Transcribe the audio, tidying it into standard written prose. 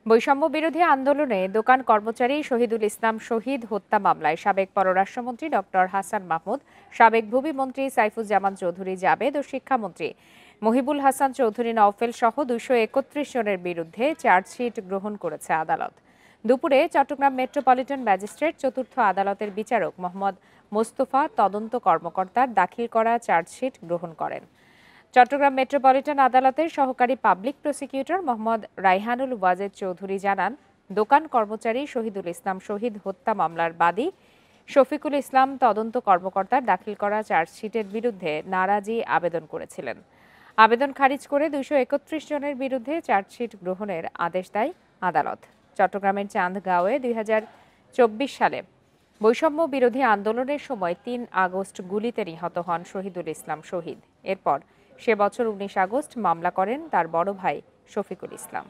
বৈষম্য বিরোধী আন্দোলনে দোকান কর্মচারী শহীদুল ইসলাম শহীদ হত্যা মামলায় সাবেক পররাষ্ট্রমন্ত্রী ডক্টর হাসান মাহমুদ, সাবেক ভূমিমন্ত্রী সাইফুজ্জামান চৌধুরী জাবেদ ও শিক্ষামন্ত্রী মহিবুল হাসান চৌধুরী নওফেল সহ 231 জনের বিরুদ্ধে চার্জশিট গ্রহণ করেছে আদালত। দুপুরে চট্টগ্রাম মেট্রোপলিটন ম্যাজিস্ট্রেট চতুর্থ আদালতের বিচারক মোহাম্মদ মোস্তফা তদন্ত কর্মকর্তার দাখিল করা চার্জশিট গ্রহণ করেন। চট্টগ্রাম মেট্রোপলিটন আদালতের সহকারী পাবলিক প্রসিকিউটর মোহাম্মদ রায়হানুল ওয়াজেদ চৌধুরী জানান, দোকান কর্মচারী শহীদুল ইসলাম শহীদ হত্যা মামলার বাদী শফিকুল ইসলাম তদন্ত কর্মকর্তার দাখিল করা চার্জশিটের বিরুদ্ধে নারাজি আবেদন করেছিলেন। আবেদন খারিজ করে 231 জনের বিরুদ্ধে চার্জশিট গ্রহণের আদেশ দেয় আদালত। চট্টগ্রামের চান্দগাঁওয়ে 2024 সালে বৈষম্য বিরোধী আন্দোলনের সময় 3 আগস্ট গুলিতে নিহত হন শহীদুল ইসলাম শহীদ। এরপর সে বছর 19 আগস্ট মামলা করেন তার বড় ভাই শফিকুল ইসলাম।